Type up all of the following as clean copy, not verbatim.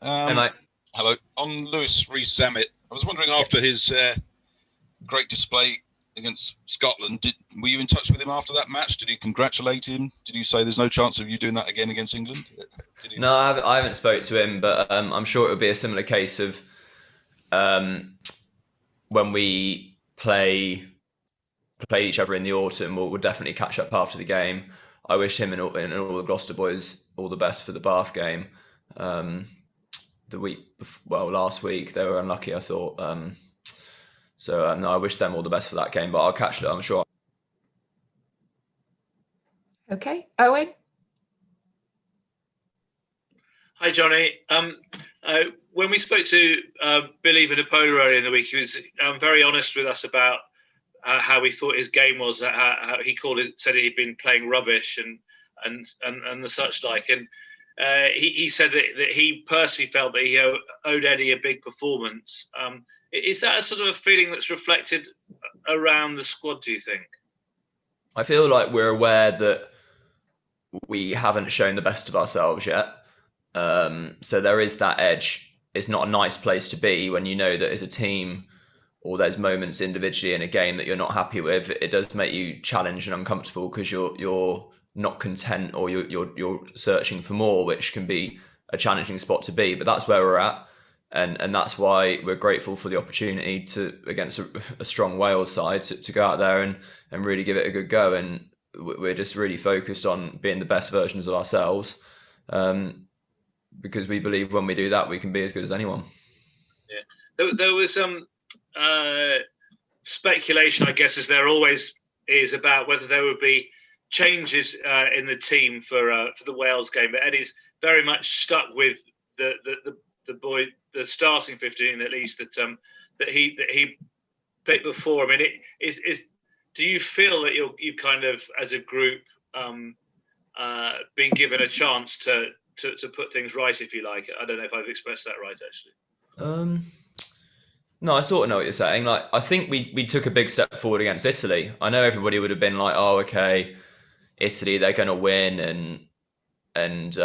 Hey, Um, mate. Hello. On Lewis Rees-Zammit, I was wondering after his great display against Scotland, were you in touch with him after that match? Did you congratulate him? Did you say there's no chance of you doing that again against England? Did you? No, I haven't spoke to him, but I'm sure it would be a similar case of um, when we play each other in the autumn. We'll definitely catch up after the game. I wish him and all the Gloucester boys all the best for the Bath game. Um, last week they were unlucky, I thought. No, I wish them all the best for that game. But I'll catch it, I'm sure. Okay, Owen. Hi, Johnny. When we spoke to Billy Vanapola earlier in the week, he was very honest with us about how he thought his game was. How he said he'd been playing rubbish and the such like. And he said that he personally felt that he owed Eddie a big performance. Is that a sort of a feeling that's reflected around the squad, do you think? I feel like we're aware that we haven't shown the best of ourselves yet. So there is that edge. It's not a nice place to be when you know that as a team or there's moments individually in a game that you're not happy with. It does make you challenged and uncomfortable because you're not content or you're searching for more, which can be a challenging spot to be. But that's where we're at, and that's why we're grateful for the opportunity to against a strong Wales side to go out there and really give it a good go. And we're just really focused on being the best versions of ourselves. Because we believe when we do that, we can be as good as anyone. Yeah, there was some speculation, I guess, as there always is, about whether there would be changes in the team for the Wales game. But Eddie's very much stuck with the starting 15 at least that he picked before. I mean, do you feel that you kind of as a group been given a chance to put things right, if you like? I don't know if I've expressed that right, actually. Um, no, I sort of know what you're saying. Like, I think we took a big step forward against Italy. I know everybody would have been like, "Oh, okay, Italy, they're going to win," and and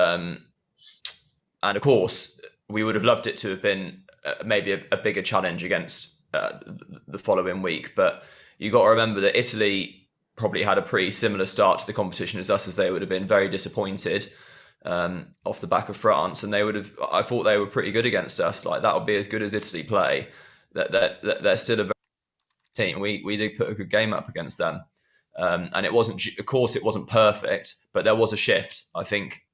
of course, we would have loved it to have been maybe a bigger challenge against the following week. But you got to remember that Italy probably had a pretty similar start to the competition as us, as they would have been very disappointed off the back of France, and they would have. I thought they were pretty good against us. Like that would be as good as Italy play. That they're still a very good team. We did put a good game up against them, and it wasn't. Of course, it wasn't perfect, but there was a shift. I think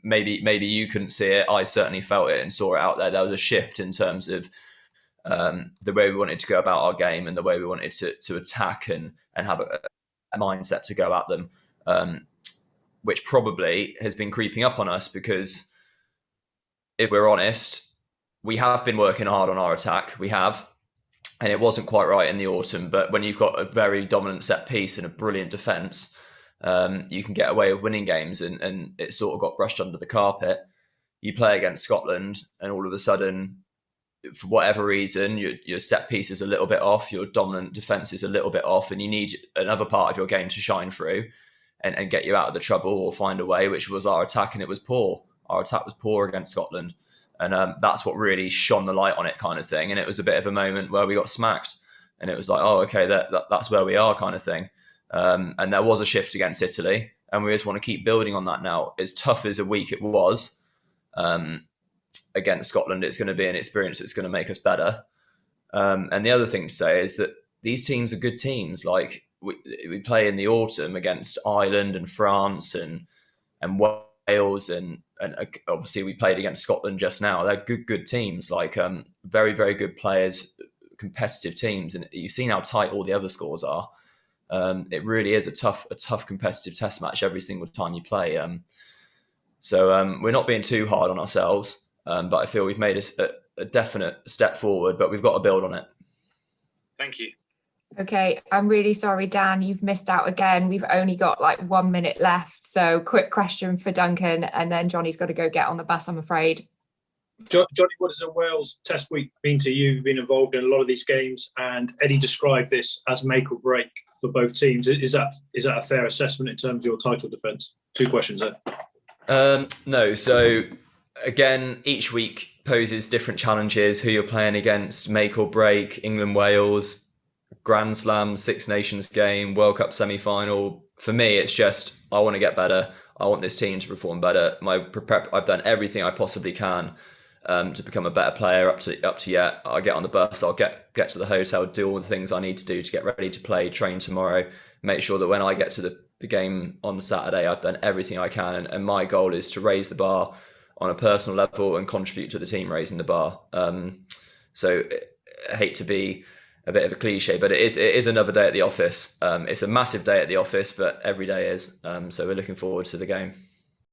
maybe you couldn't see it. I certainly felt it and saw it out there. There was a shift in terms of the way we wanted to go about our game and the way we wanted to attack and have a mindset to go at them. Which probably has been creeping up on us because if we're honest, we have been working hard on our attack. We have, and it wasn't quite right in the autumn. But when you've got a very dominant set piece and a brilliant defence, you can get away with winning games, and it sort of got brushed under the carpet. You play against Scotland, and all of a sudden, for whatever reason, your set piece is a little bit off, your dominant defence is a little bit off, and you need another part of your game to shine through and get you out of the trouble or find a way, which was our attack, and it was poor. Our attack was poor against Scotland, and that's what really shone the light on it, kind of thing. And it was a bit of a moment where we got smacked, and it was like, oh, okay, that's where we are, kind of thing. And there was a shift against Italy, and we just want to keep building on that now. As tough as a week it was against Scotland, it's going to be an experience that's going to make us better. And the other thing to say is that these teams are good teams. Like we play in the autumn against Ireland and France and Wales and obviously we played against Scotland just now. They're good teams. Like very very good players, competitive teams, and you've seen how tight all the other scores are. It really is a tough competitive test match every single time you play. So we're not being too hard on ourselves, but I feel we've made a definite step forward, but we've got to build on it. Thank you. Okay, I'm really sorry, Dan, you've missed out again. We've only got like 1 minute left. So quick question for Duncan, and then Johnny's got to go get on the bus, I'm afraid. Johnny, what has a Wales test week been to you? You've been involved in a lot of these games, and Eddie described this as make or break for both teams. Is that a fair assessment in terms of your title defence? Two questions there. No, so again, each week poses different challenges, who you're playing against, make or break, England, Wales, Grand Slam, Six Nations game, World Cup semi-final. For me, it's just, I want to get better. I want this team to perform better. I've done everything I possibly can to become a better player up to yet. I get on the bus, I'll get to the hotel, do all the things I need to do to get ready to play, train tomorrow, make sure that when I get to the game on Saturday, I've done everything I can. And my goal is to raise the bar on a personal level and contribute to the team raising the bar. So I hate to be a bit of a cliche, but it is another day at the office. It's a massive day at the office, but every day is. So we're looking forward to the game.